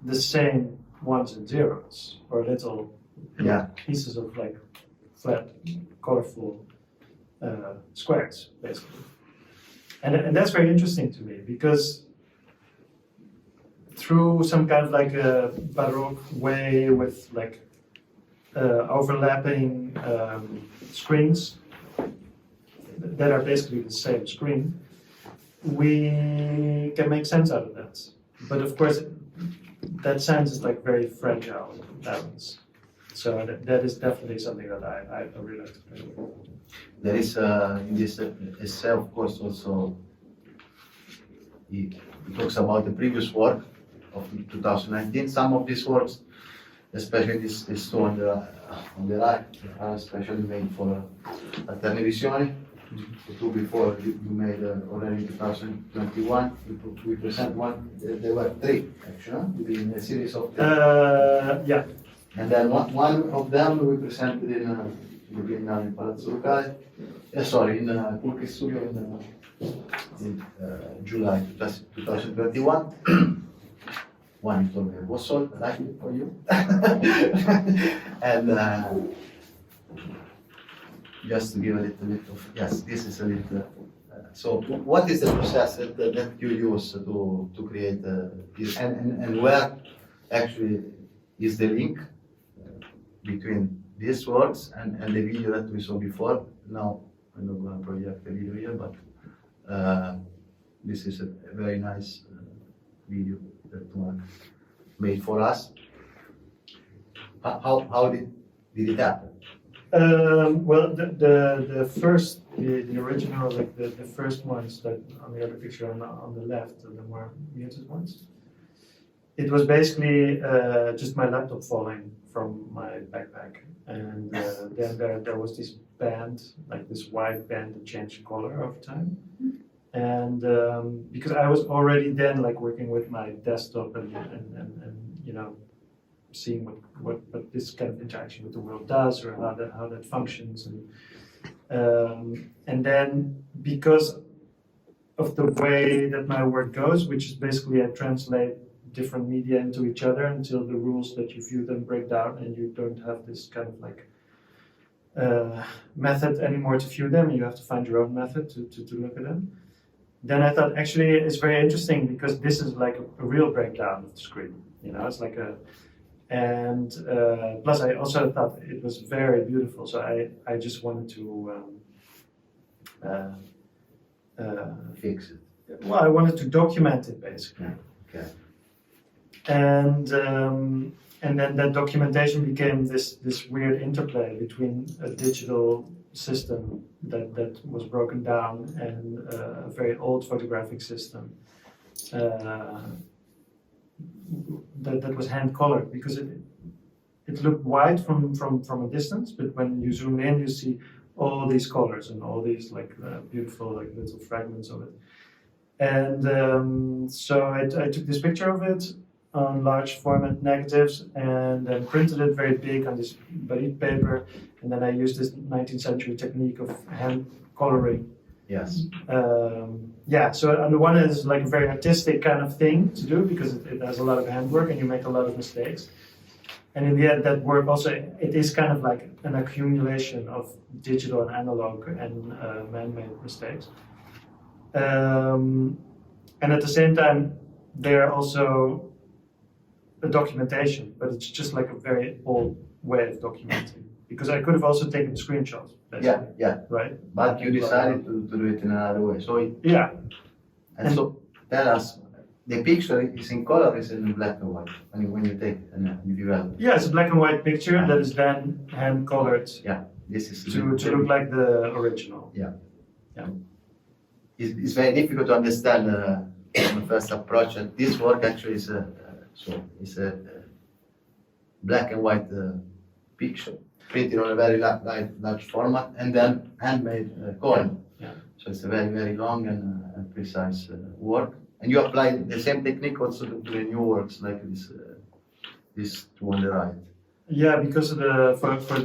the same ones and zeros, or little pieces of like flat, colorful squares, basically. And that's very interesting to me, because through some kind of like a Baroque way with like overlapping screens that are basically the same screen, we can make sense out of that. But of course, that sense is like very fragile balance. So that is definitely something that I really like to play with. There is in this essay, of course, also he talks about the previous work of 2019. Some of these works, especially this two on the right, are especially made for Alterne Visioni. The two before you made already in 2021. We present one. There were three actually within a series of three. Yeah. And then one of them we presented in Palazzo Lucale. Sorry, in Kulki Studio in July 2021. One you told me was sold, I like it for you. And just to give a little bit of, yes, this is a little. So, what is the process that you use to create this, and where actually is the link between these works and the video that we saw before? Now, I'm not going to project the video here, but this is a very nice video that Marc made for us. How did it happen? Well, the original, like the first ones that on the other picture on the left, the more muted ones, it was basically just my laptop falling from my backpack, and then there was this band, like this white band that changed color over time, and because I was already then like working with my desktop and you know, seeing what this kind of interaction with the world does, or how that functions, and then because of the way that my work goes, which is basically I translate different media into each other until the rules that you view them break down, and you don't have this kind of like method anymore to view them, and you have to find your own method to look at them. Then I thought actually it's very interesting, because this is like a real breakdown of the screen. You know, it's like a. And plus, I also thought it was very beautiful, so I just wanted to Fix it. Well, I wanted to document it basically. Okay. And then that documentation became this weird interplay between a digital system that was broken down and a very old photographic system. That was hand colored, because it looked white from a distance, but when you zoom in, you see all these colors and all these like beautiful like little fragments of it. And so I took this picture of it on large format negatives, and then printed it very big on this barit paper, and then I used this 19th century technique of hand coloring. Yes. Yeah, so on the one hand, it's like a very artistic kind of thing to do, because it has a lot of handwork and you make a lot of mistakes. And in the end, that work also, it is kind of like an accumulation of digital and analog and man-made mistakes. And at the same time, they are also a documentation, but it's just like a very old way of documenting. Because I could have also taken screenshots. Yeah. Right. But you decided to do it in another way. So And so tell us, the picture is in color, is in black and white. I mean, when you take it and you develop. Yeah, it's a black and white picture that is then hand colored. Yeah, this is to look like the original. Yeah. It's very difficult to understand on the first approach. And this work actually is a black and white picture, printed on a very large format, and then handmade coin. Yeah. So it's a very, very long and precise work. And you apply the same technique also to the new works, like this two on the right. Yeah, because of for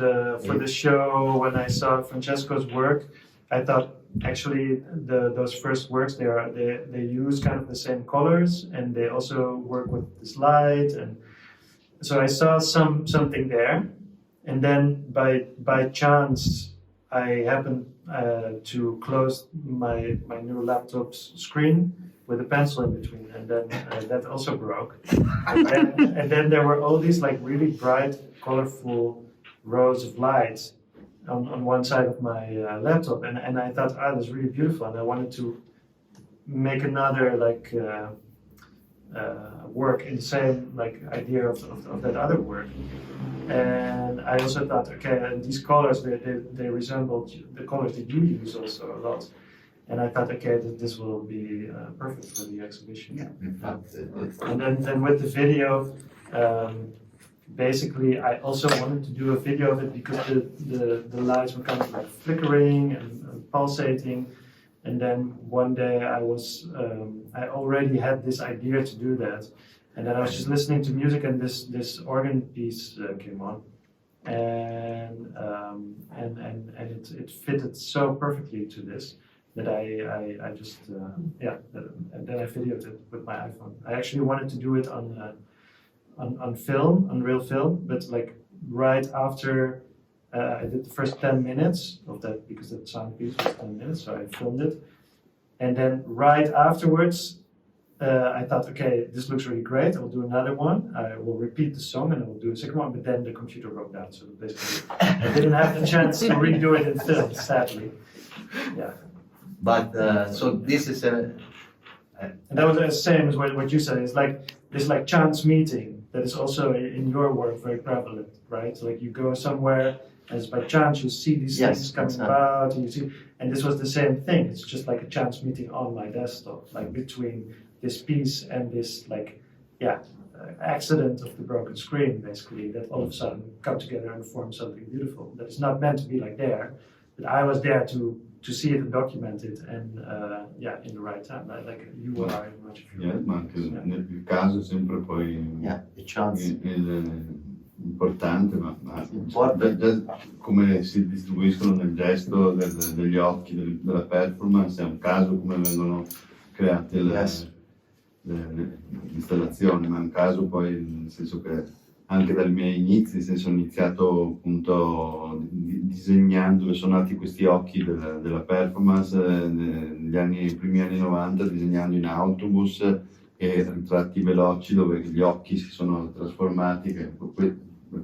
the show, when I saw Francesco's work, I thought actually those first works they use kind of the same colors, and they also work with this light, and so I saw something there, and then by chance I happened to close my new laptop's screen with a pencil in between, and then that also broke. And then there were all these like really bright, colorful rows of lights on one side of my laptop, and I thought, that's really beautiful, and I wanted to make another like work in the same like idea of that other work. And I also thought, okay, and these colors they resembled the colors that you use also a lot. And I thought, okay, this will be perfect for the exhibition. Yeah, in fact, And then with the video, basically, I also wanted to do a video of it because the lights were kind of like flickering and pulsating. And then one day I already had this idea to do that. And then I was just listening to music, and this organ piece came on. And it fitted so perfectly to this that I just and then I videoed it with my iPhone. I actually wanted to do it on film, on real film, but like right after I did the first 10 minutes of that, because that sound piece was 10 minutes, so I filmed it. And then right afterwards, I thought, okay, this looks really great. I will do another one. I will repeat the song and I will do a second one, but then the computer broke down, so basically I didn't have the chance to redo it in film, sadly. Yeah. But so this is a. And that was the same as what you said. It's like this like chance meeting that is also in your work very prevalent, right? So like you go somewhere, and it's by chance you see these things coming about, and you see. And this was the same thing. It's just like a chance meeting on my desktop, like between this piece and this like accident of the broken screen, basically, that all of a sudden come together and form something beautiful that is not meant to be like there, but I was there to see it and document it, and in the right time, like you are in much of your Ma anche nel caso è sempre poi importante, ma come si distribuiscono nel gesto degli occhi, della performance, è un caso come vengono create le installazioni, ma è un caso poi nel senso che anche dai miei inizi, nel senso ho iniziato appunto disegnando, dove sono nati questi occhi della performance negli primi anni 90, disegnando in autobus e ritratti veloci dove gli occhi si sono trasformati, e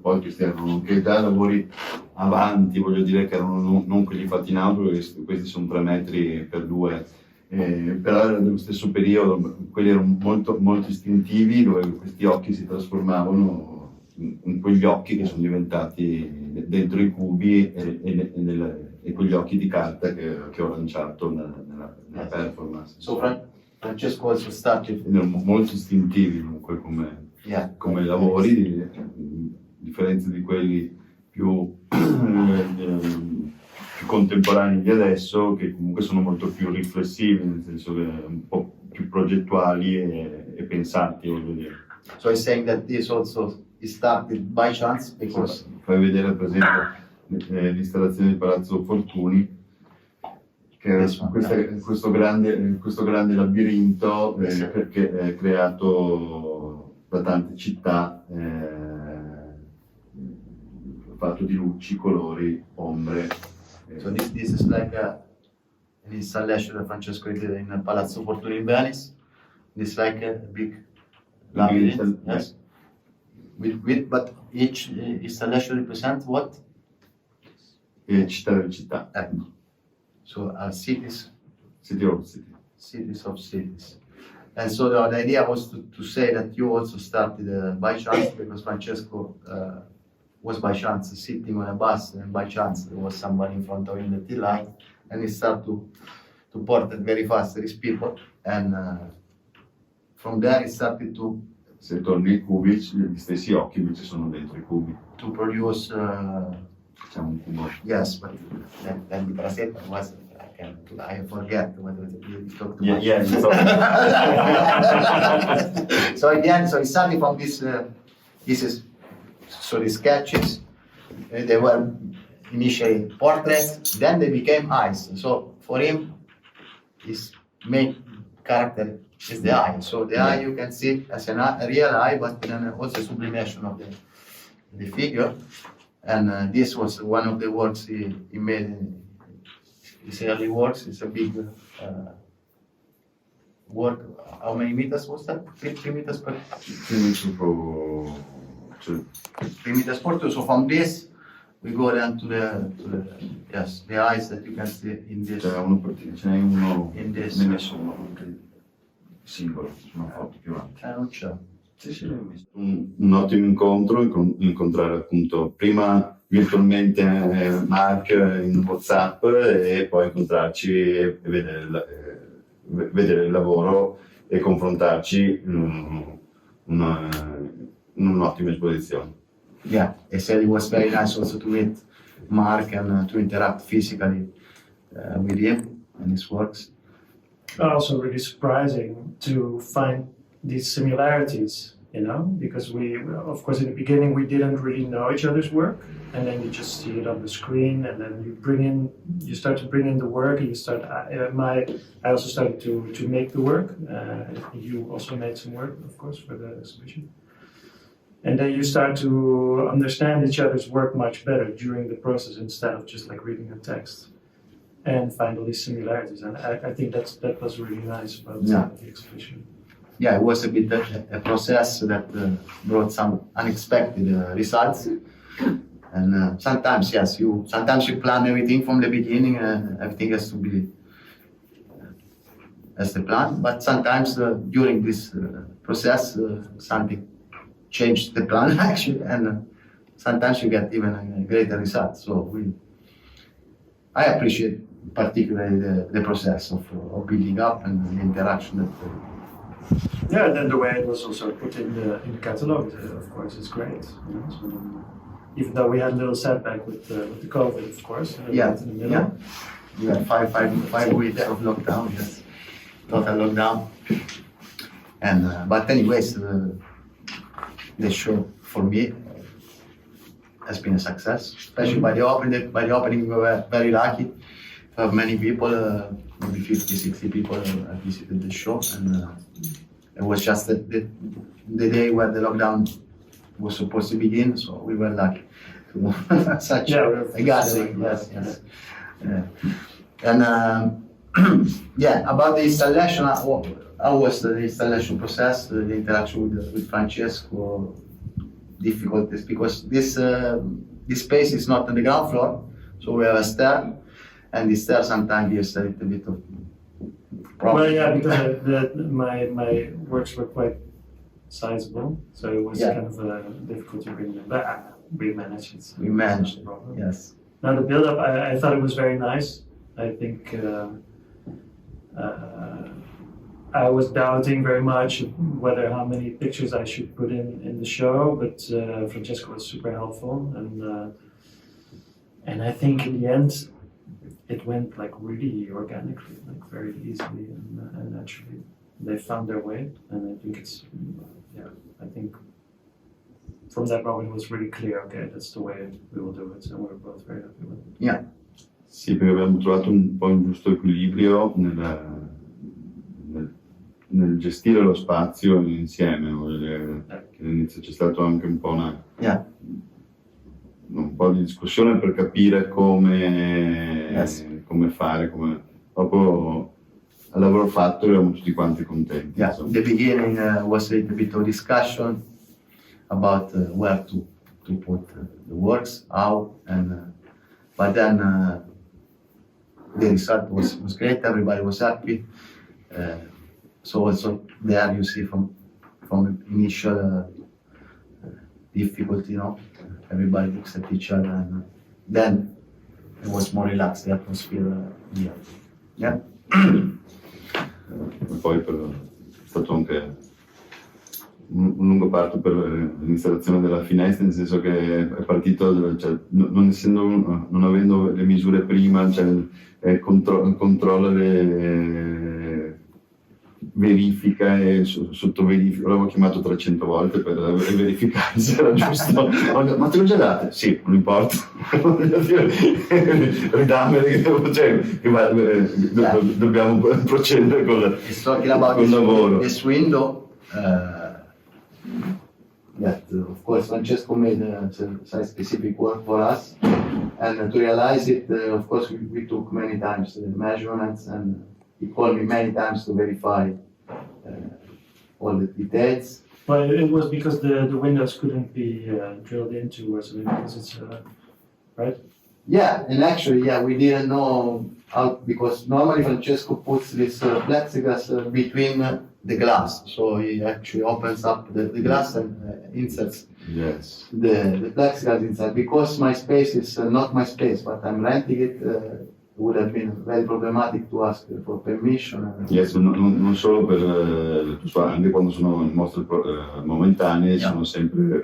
poi questi erano anche già lavori avanti, voglio dire che erano non quelli fatti in autobus, questi sono 3 metri per 2. Però erano dello stesso periodo, quelli erano molto, molto istintivi, dove questi occhi si trasformavano in quegli occhi che sono diventati dentro i cubi e quegli occhi di carta che ho lanciato nella performance. So Francesco also started. Erano molto istintivi comunque come lavori, a differenza di quelli più contemporanei di adesso, che comunque sono molto più riflessivi, nel senso che un po' più progettuali e pensati, voglio dire. So he's saying that this also started by chance because. Fai vedere per esempio l'installazione di Palazzo Fortuny, che è questo grande labirinto che è creato da tante città, fatto di luci, colori, ombre. So this is like an installation that Francesco did in Palazzo Fortuny in Venice. It's like a big labyrinth, yes. But each installation represents what? Città. So cities. City of city. Cities of cities. And so the idea was to say that you also started by chance, because Francesco was by chance sitting on a bus, and by chance there was somebody in front of him that he liked, and he started to portrait very fast these people, and from there he started to. Se torni ai cubi, gli stessi occhi invece sono dentro i cubi. To produce. Facciamo un cubo. Yes, but then the bracelet was. I forget what you talked about. Yeah. So in the end, so he started from this. So the sketches, they were initially portraits, then they became eyes. So for him, his main character is the eye. So the eye you can see as a real eye, but then also sublimation of the figure. And this was one of the works he made in his early works. It's a big work. How many meters was that? 3 meters per? 3 meters per... Cioè, 3 meters per 2. So from this, we go down to the eyes that you can see in this. c'è uno ce n'è uno, In this. ne messo uno anche singolo, sono foto più avanti. Non c'è. Sì, sì, l'ho visto. Un ottimo incontro, incontrare appunto prima virtualmente Marc in WhatsApp e poi incontrarci e vedere il lavoro e confrontarci in un'ottima esposizione. Yeah, I said it was very nice also to meet Marc and to interact physically with him and his works. Also really surprising to find these similarities, you know, because we, of course, in the beginning we didn't really know each other's work, and then you just see it on the screen, and then you start to bring in the work, and you start. I also started to make the work. You also made some work, of course, for the exhibition. And then you start to understand each other's work much better during the process instead of just like reading a text, and find all these similarities. And I think that was really nice about the exhibition. Yeah, it was a bit a process that brought some unexpected results. And sometimes, yes, you plan everything from the beginning, and everything has to be as the plan. But sometimes during this process, something changed the plan actually, and sometimes you get even a greater result. So I appreciate particularly the process of building up and the interaction that. Yeah, and then the way it was also put in the catalogue, of course, is great. You know? So even though we had a little setback with the COVID, of course. Yeah, in the middle. yeah. We had five weeks of lockdown, yes, total lockdown. And but anyways, the show for me has been a success, especially by the opening. By the opening, we were very lucky to have many people, maybe 50, 60 people visited the show, and it was just the day where the lockdown was supposed to begin, so we were lucky to have such a gathering. Yes. And yeah, about the installation, how was the installation process, the interaction with Francesco? Difficulties because this space is not on the ground floor, so we have a stair, and the stair sometimes gives a little bit of problem. Well, yeah, because my works were quite sizable, so it was kind of difficult to bring them. But we managed it. We managed, no problem. yes. Now the build-up, I thought it was very nice. I think I was doubting very much whether how many pictures I should put in the show, but Francesco was super helpful, and I think in the end it went like really organically, like very easily and naturally. They found their way, and I think I think from that moment it was really clear, okay, that's the way we will do it, and we're both very happy with it. Yeah. Sì, perché abbiamo trovato un po' un giusto equilibrio nel gestire lo spazio insieme. Che all'inizio c'è stato anche un po' un po' di discussione per capire come fare, dopo al lavoro fatto eravamo tutti quanti contenti. Yeah, the beginning was a little bit of discussion about where to put the works, how, and but then the result was great. Everybody was happy. So also there you see from initial difficulty, you know, everybody looks at each other, and then it was more relaxed, the atmosphere here. Yeah. E poi è stato anche un lungo parto per l'installazione della finestra, nel senso che è partito, cioè, non avendo le misure prima, cioè, controlla verifica e sottoverifica, l'avevo chiamato 300 volte per verificare se era giusto. Ma te l'ho già date? Sì, non importa. voglio dire, ridammele, cioè, dobbiamo procedere con He's talking about il lavoro. this window that, of course, Francesco made some specific work for us, and to realize it, of course, we took many times measurements, and he called me many times to verify all the details. But it was because the windows couldn't be drilled into or something, because it's right? Yeah, and actually, we didn't know how, because normally Francesco puts this plexiglass between the glass, so he actually opens up the glass and inserts Yes. the plexiglass inside. Because my space is not my space, but I'm renting it, it would have been very problematic to ask for permission. Yes, non solo per anche quando sono mostre momentanee, sono sempre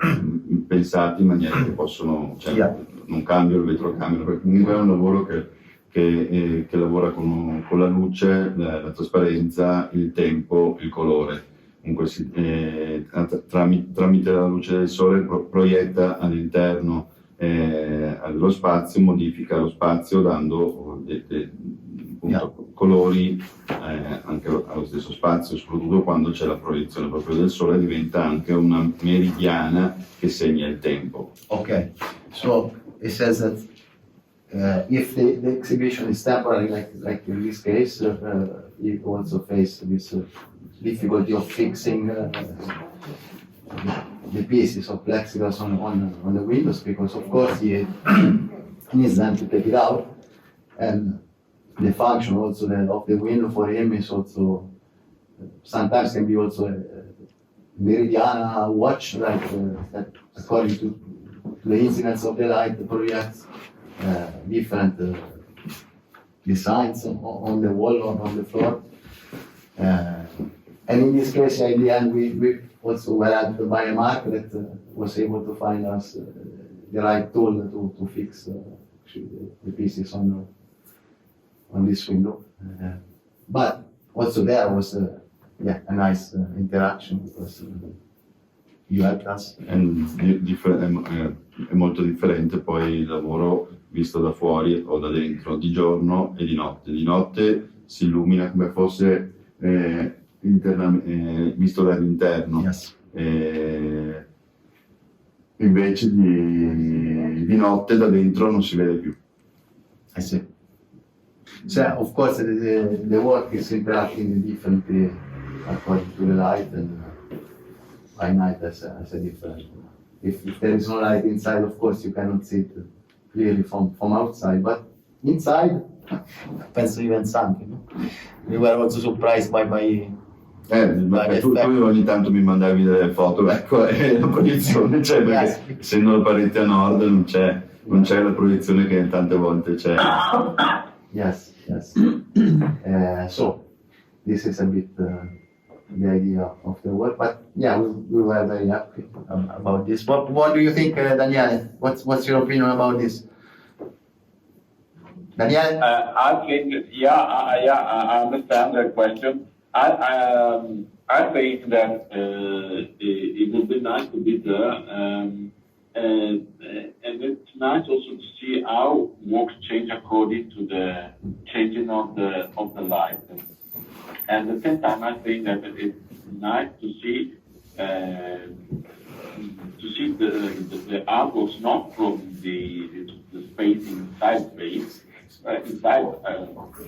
pensati in maniera che possono, cioè, non cambio il vetrocamera, perché comunque è un lavoro che lavora con la luce, la trasparenza, il tempo, il colore. Comunque tramite la luce del sole proietta all'interno dello spazio, modifica lo spazio dando appunto, colori anche allo stesso spazio, soprattutto quando c'è la proiezione proprio del sole, diventa anche una meridiana che segna il tempo. Okay, so it says that if the exhibition is temporary, like in this case, you also face this difficulty of fixing the pieces of plexiglass on the windows, because of course he needs them to take it out, and the function also of the window for him is also sometimes can be also a meridiana watch, like that according to the incidence of the light projects different designs on the wall or on the floor. And in this case, in the end, we also were helped by a Marc that was able to find us the right tool to fix the pieces on this window. But also there was a nice interaction, because you helped us. È molto differente poi il lavoro visto da fuori o da dentro, di giorno e di notte. Di notte si illumina come fosse visto dall'interno. Yes. Invece di notte da dentro non si vede più. I see. So of course the work is interacting differently according to the light, and by night as a different. If there is no light inside, of course you cannot see it clearly from outside, but inside, penso even something. We were also surprised by tu ogni tanto mi mandavi delle foto, ecco, e la proiezione c'è, perché essendo la parete a nord non c'è la proiezione che tante volte c'è. Yes. So this is a bit the idea of the work, but we were very happy about this. What do you think, Daniele? What's your opinion about this? Daniele? I think, I understand the question. I think that it would be nice to be there, and it's nice also to see how works change according to the changing of the light. And at the same time, I think that it's nice to see the artworks not from the space inside space. Inside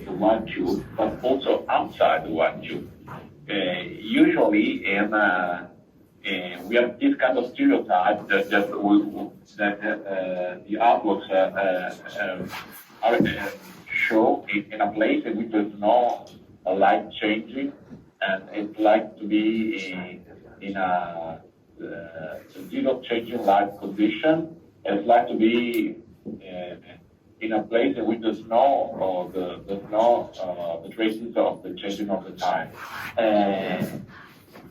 the one tube, but also outside the one tube. Usually, we have this kind of stereotype that the artworks are shown in a place in which there's no light changing, and it's like to be in a zero changing light condition. It's like to be in a place in which there's no the traces of the changing of the time.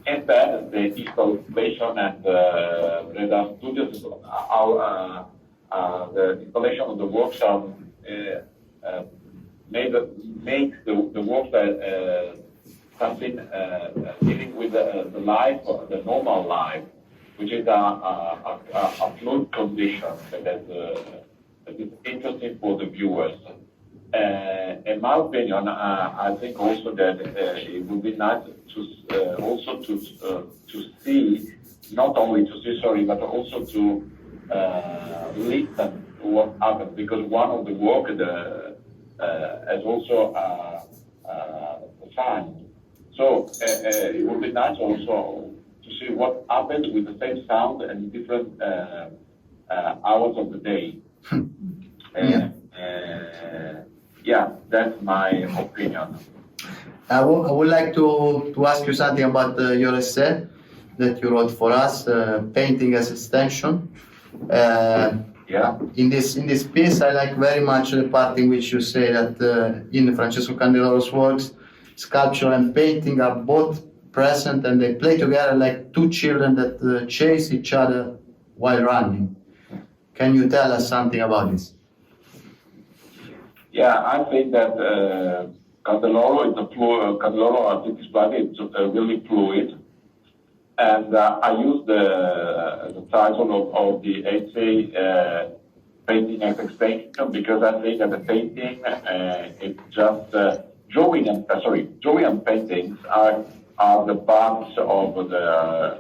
Instead, the installation and the studios, the installation of the works makes the works something dealing with the life, the normal life, which is a fluid condition that that is interesting for the viewers. In my opinion, I think also that it would be nice to also to see, not only to see, sorry, but also to listen to what happens, because one of the work has also a sign. So it would be nice also to see what happens with the same sound and different hours of the day. Yeah, that's my opinion. I would like to ask you something about your essay that you wrote for us, painting as extension. Yeah. In this piece, I like very much the part in which you say that in Francesco Candeloro's works, sculpture and painting are both present and they play together like two children that chase each other while running. Can you tell us something about this? Yeah, I think that Candeloro is Candeloro artistic body is really fluid, and I use the title of the essay painting as extension because I think that the painting is just drawing and paintings are the parts of the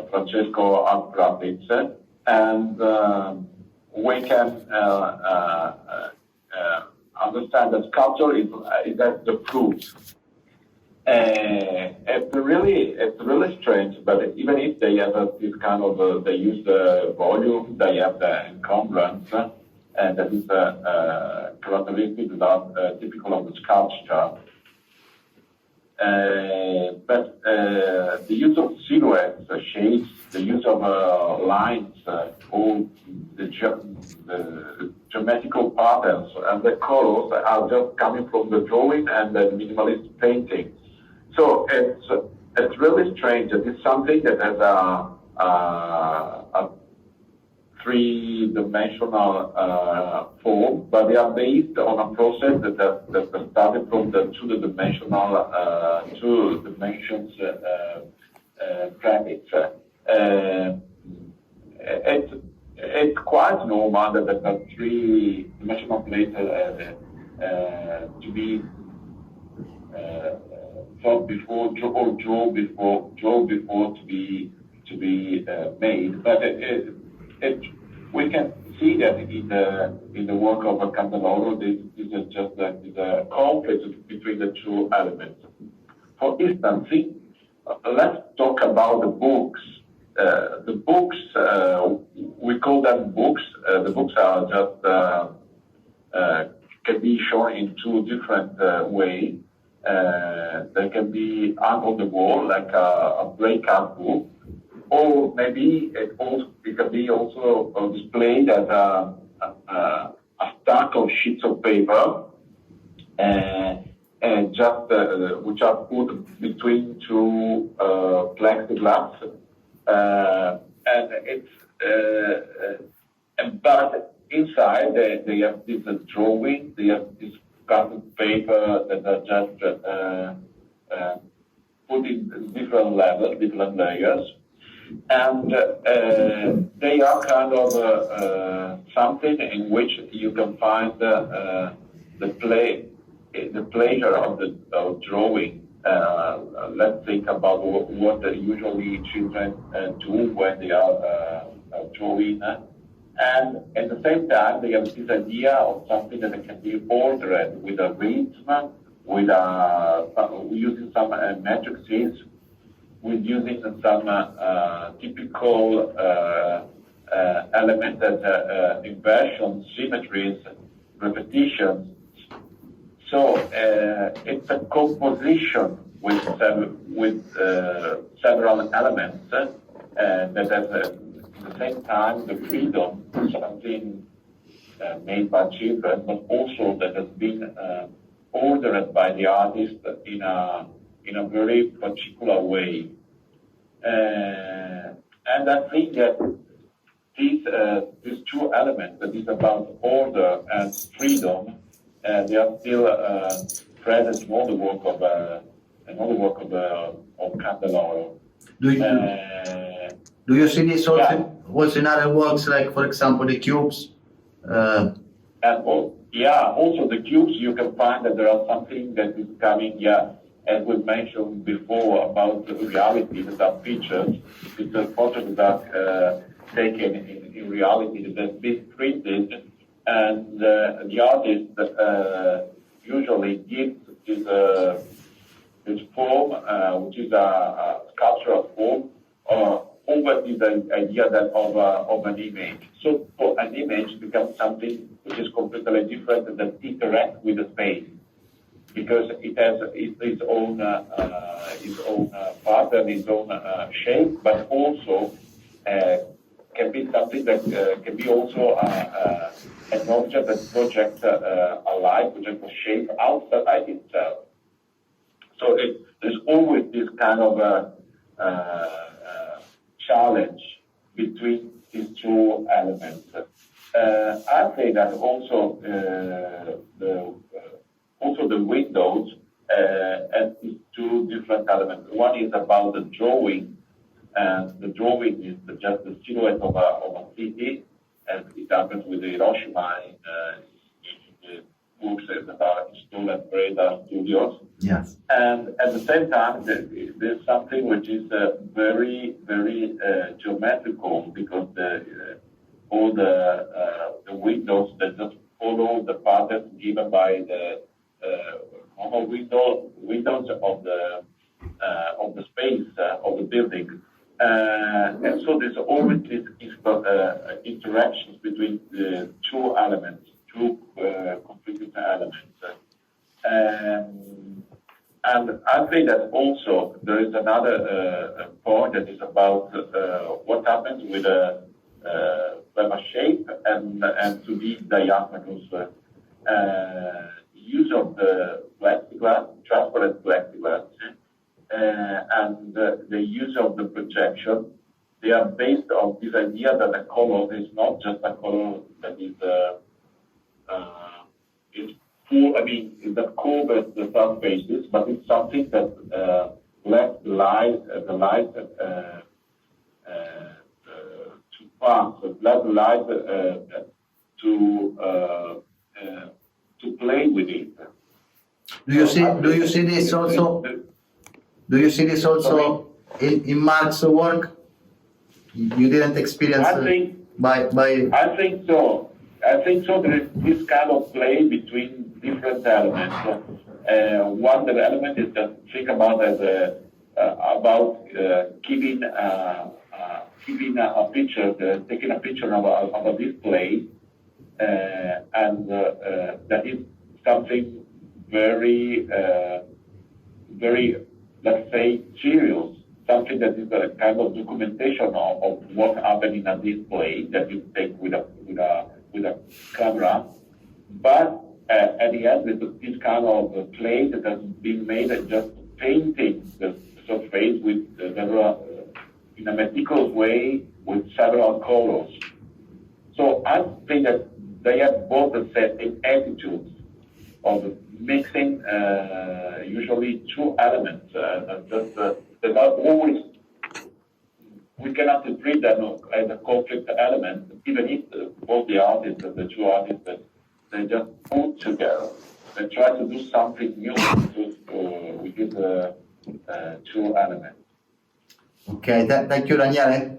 Francesco art practice, and we can understand that sculpture is the fruit. It's really strange, but even if they have this kind of, they use the volume, they have the encumbrance, and that is characteristic that typical of the sculpture. But the use of silhouettes, shapes, the use of lines, all the geometrical patterns and the colors are just coming from the drawing and the minimalist painting. So it's really strange. It is something that has a three-dimensional form, but they are based on a process that started from the two dimensions practice. It's quite normal that the three-dimensional plate to be thought before, or draw before to be made, but we can see that in the work of Candeloro, this is just the conflict between the two elements. For instance, let's talk about the books. The books, we call them books. The books are just can be shown in two different ways. They can be hung on the wall like a breakout book, or maybe it can be also displayed as a stack of sheets of paper, and just which are put between two plexiglass, and it's but inside they have this drawing, they have this cardboard paper that are just put in different levels, different layers. And they are kind of something in which you can find the pleasure of drawing. Let's think about what usually children do when they are drawing. And at the same time, they have this idea of something that can be ordered with a rhythm, with using some matrices, with using some typical elements that inversions, symmetries, repetitions. So it's a composition with several elements that has at the same time the freedom, something made by children, but also that has been ordered by the artist in a very particular way. And I think that these two elements, that is about order and freedom, they are still present in all the work of Candeloro. Do you see this also in other works, like for example the cubes? And also the cubes, you can find that there are something that is coming, as we mentioned before about the reality, that are features. It's a photo that are taken in reality that has been printed, and the artist usually gives this form, which is a sculptural form, over this idea of an image. So for an image becomes something which is completely different that interacts with the space, because it has its own pattern, its own shape, but also can be something that can be also an object that projects a light, projects a shape outside itself. So there's always this kind of challenge between these two elements. I say that also the windows have these two different elements. One is about the drawing, and the drawing is just the silhouette of a city, and it happens with the Hiroshima in the books that are installed at Breda Studios. Yes. And at the same time, there's something which is very, very geometrical, because all the windows that just follow the pattern given by the normal windows of the space of the building. And so there's always this interactions between the two elements, two completely different elements. And I think that also there is another point that is about what happens with a shape and to be diaphanous. Use of the plexiglass, transparent plexiglass, and the use of the projection, they are based on this idea that the color is not just a color that is full, that covers the surfaces, but it's something that lets the light to pass, let the light to play with it. Do you see this also? Do you see this also in Marc's work? You didn't experience I think so. I think so. There is this kind of play between different elements. One element is just think about keeping a picture, taking a picture of a display, and that is something very, very, let's say, serious. Something that is a kind of documentation of what happened in a display that you take with a camera. But at the end, there's this kind of play that has been made just painting the surface with in a meticulous way with several colors. So I think that they have both the same attitudes of mixing usually two elements that are always, we cannot treat them as a conflict element, even if both the artists, the two artists, they just put together. They try to do something new with these two elements. Okay, thank you, Daniele.